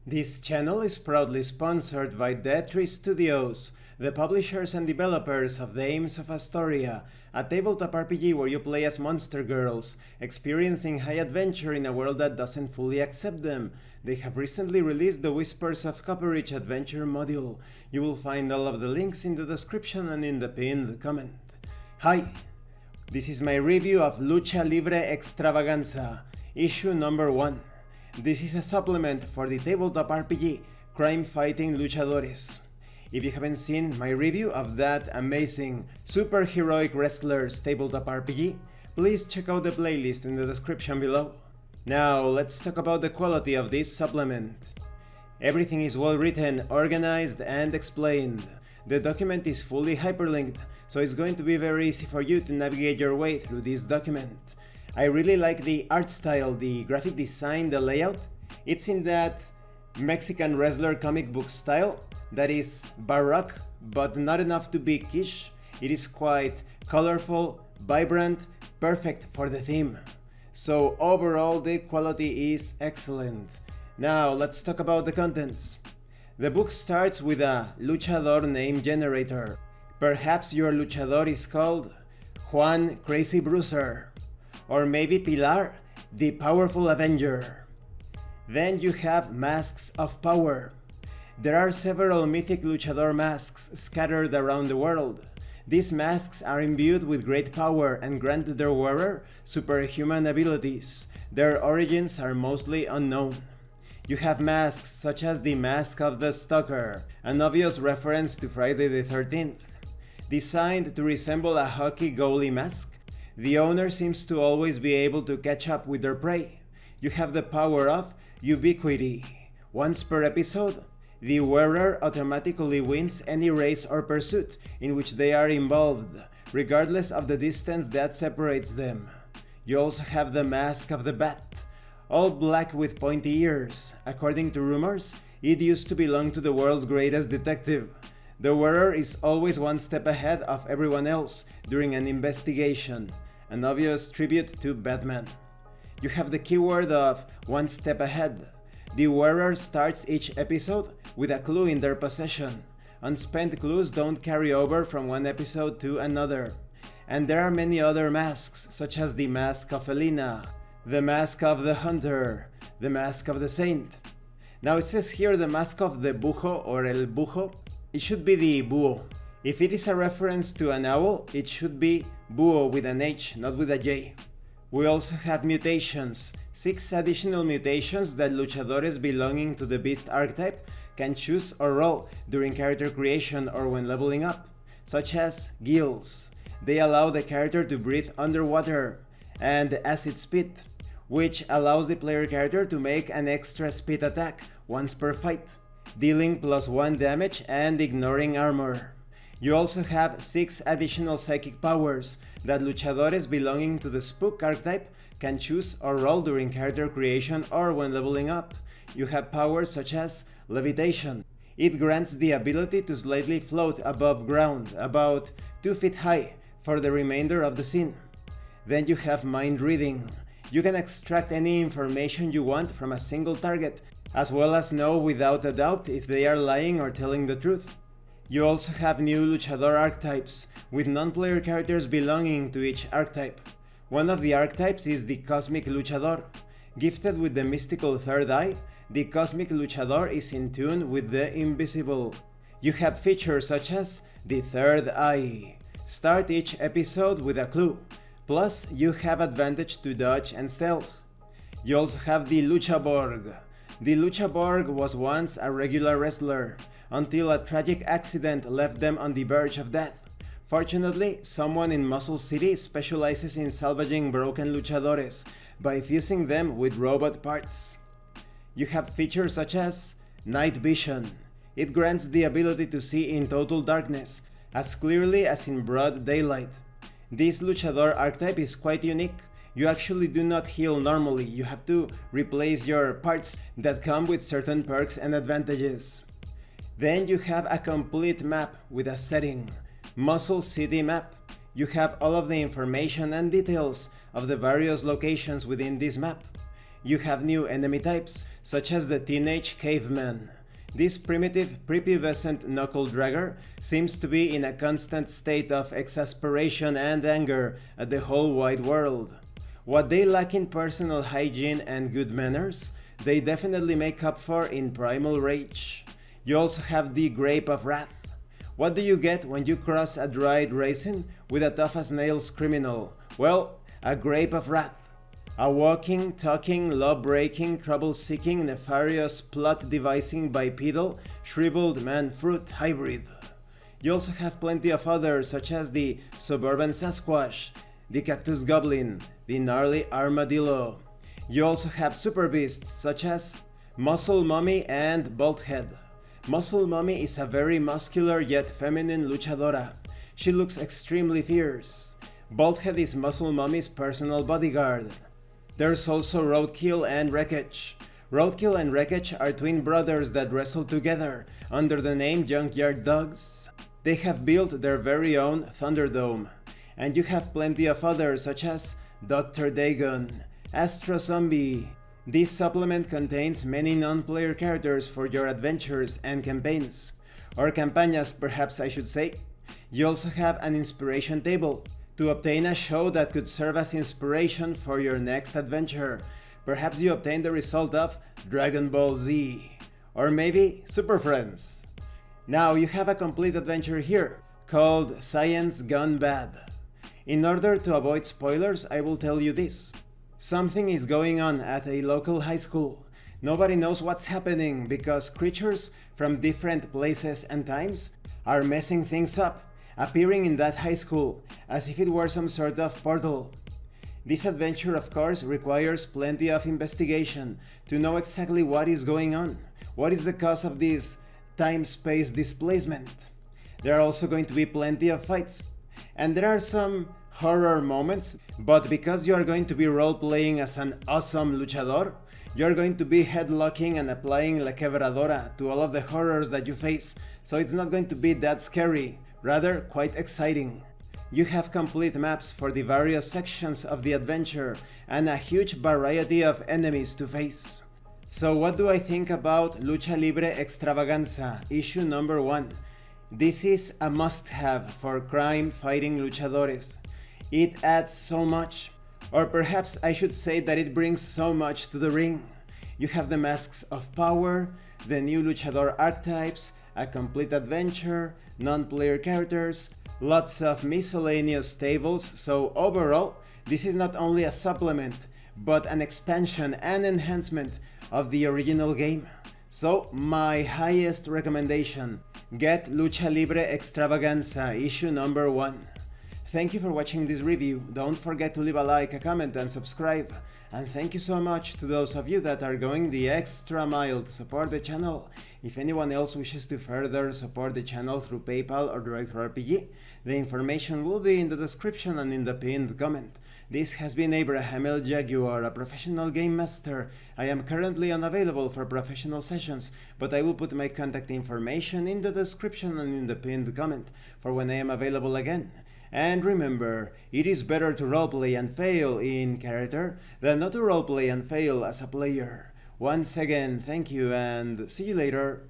This channel is proudly sponsored by Dead3 Studios, the publishers and developers of Dames of Asstoria, a tabletop RPG where you play as monster girls, experiencing high adventure in a world that doesn't fully accept them. They have recently released the Whispers of Copperich adventure module. You will find all of the links in the description and in the pinned comment. Hi! This is my review of Lucha Libre Extravaganza, issue number 1. This is a supplement for the tabletop RPG CRIME-FIGHTING LUCHADORES. If you haven't seen my review of that amazing super heroic wrestlers tabletop RPG, please check out the playlist in the description below. Now let's talk about the quality of this supplement. Everything is well written, organized and explained. The document is fully hyperlinked, so it's going to be very easy for you to navigate your way through this document. I really like the art style, the graphic design, the layout. It's in that Mexican wrestler comic book style that is baroque, but not enough to be quiche. It is quite colorful, vibrant, perfect for the theme. So overall, the quality is excellent. Now let's talk about the contents. The book starts with a luchador name generator. Perhaps your luchador is called Juan Crazy Bruiser, or maybe Pilar, the Powerful Avenger. Then you have masks of power. There are several mythic luchador masks scattered around the world. These masks are imbued with great power and grant their wearer superhuman abilities. Their origins are mostly unknown. You have masks such as the Mask of the Stalker, an obvious reference to Friday the 13th. Designed to resemble a hockey goalie mask, the owner seems to always be able to catch up with their prey. You have the power of ubiquity. Once per episode, the wearer automatically wins any race or pursuit in which they are involved, regardless of the distance that separates them. You also have the Mask of the Bat, all black with pointy ears. According to rumors, it used to belong to the world's greatest detective. The wearer is always one step ahead of everyone else during an investigation, an obvious tribute to Batman. You have the keyword of one step ahead. The wearer starts each episode with a clue in their possession. Unspent clues don't carry over from one episode to another. And there are many other masks, such as the Mask of Elena, the Mask of the Hunter, the Mask of the Saint. Now it says here the Mask of the Bujo or El Bujo. It should be the Búho. If it is a reference to an owl, it should be Búho with an H, not with a J. We also have mutations, 6 additional mutations that luchadores belonging to the beast archetype can choose or roll during character creation or when leveling up, such as gills. They allow the character to breathe underwater, and acid spit, which allows the player character to make an extra spit attack once per fight, dealing +1 damage and ignoring armor. You also have 6 additional psychic powers that luchadores belonging to the spook archetype can choose or roll during character creation or when leveling up. You have powers such as levitation. It grants the ability to slightly float above ground, about 2 feet high, for the remainder of the scene. Then you have mind reading. You can extract any information you want from a single target, as well as know without a doubt if they are lying or telling the truth. You also have new luchador archetypes, with non-player characters belonging to each archetype. One of the archetypes is the Cosmic Luchador. Gifted with the mystical third eye, the Cosmic Luchador is in tune with the invisible. You have features such as the Third Eye. Start each episode with a clue, plus you have advantage to dodge and stealth. You also have the Lucha Borg. The Lucha Borg was once a regular wrestler, until a tragic accident left them on the verge of death. Fortunately, someone in Muscle City specializes in salvaging broken luchadores by fusing them with robot parts. You have features such as Night Vision. It grants the ability to see in total darkness, as clearly as in broad daylight. This luchador archetype is quite unique. You actually do not heal normally, you have to replace your parts that come with certain perks and advantages. Then you have a complete map with a setting, Muscle City map. You have all of the information and details of the various locations within this map. You have new enemy types, such as the Teenage Caveman. This primitive, prepubescent knuckle-dragger seems to be in a constant state of exasperation and anger at the whole wide world. What they lack in personal hygiene and good manners, they definitely make up for in primal rage. You also have the Grape of Wrath. What do you get when you cross a dried raisin with a tough-as-nails criminal? Well, a Grape of Wrath. A walking, talking, law-breaking, trouble-seeking, nefarious, plot-devising, bipedal, shriveled man-fruit hybrid. You also have plenty of others, such as the Suburban Sasquatch, the Cactus Goblin, the Gnarly Armadillo. You also have super beasts, such as Muscle Mummy and Bolthead. Muscle Mummy is a very muscular yet feminine luchadora. She looks extremely fierce. Bolthead is Muscle Mummy's personal bodyguard. There's also Roadkill and Wreckage. Roadkill and Wreckage are twin brothers that wrestle together under the name Junkyard Dogs. They have built their very own Thunderdome. And you have plenty of others such as Dr. Dagon, Astro Zombie. This supplement contains many non-player characters for your adventures and campaigns. Or campañas, perhaps I should say. You also have an inspiration table to obtain a show that could serve as inspiration for your next adventure. Perhaps you obtain the result of Dragon Ball Z, or maybe Super Friends. Now you have a complete adventure here, called Science Gone Bad. In order to avoid spoilers, I will tell you this. Something is going on at a local high school. Nobody knows what's happening because creatures from different places and times are messing things up, appearing in that high school, as if it were some sort of portal. This adventure, of course, requires plenty of investigation to know exactly what is going on, what is the cause of this time-space displacement. There are also going to be plenty of fights, and there are some horror moments, but because you are going to be role-playing as an awesome luchador, you are going to be headlocking and applying La Quebradora to all of the horrors that you face, so it's not going to be that scary. Rather, quite exciting. You have complete maps for the various sections of the adventure and a huge variety of enemies to face. So what do I think about Lucha Libre Extravaganza, issue number 1? This is a must-have for crime-fighting luchadores. It adds so much, or perhaps I should say that it brings so much to the ring. You have the Masks of Power, the new luchador archetypes, a complete adventure, non-player characters, lots of miscellaneous tables, so overall, this is not only a supplement, but an expansion and enhancement of the original game. So, my highest recommendation, get Lucha Libre Extravaganza, issue number 1. Thank you for watching this review, don't forget to leave a like, a comment and subscribe. And thank you so much to those of you that are going the extra mile to support the channel. If anyone else wishes to further support the channel through PayPal or Direct RPG, the information will be in the description and in the pinned comment. This has been Abraham L. Jaguar, a professional game master. I am currently unavailable for professional sessions, but I will put my contact information in the description and in the pinned comment for when I am available again. And remember, it is better to roleplay and fail in character than not to roleplay and fail as a player. Once again, thank you and see you later.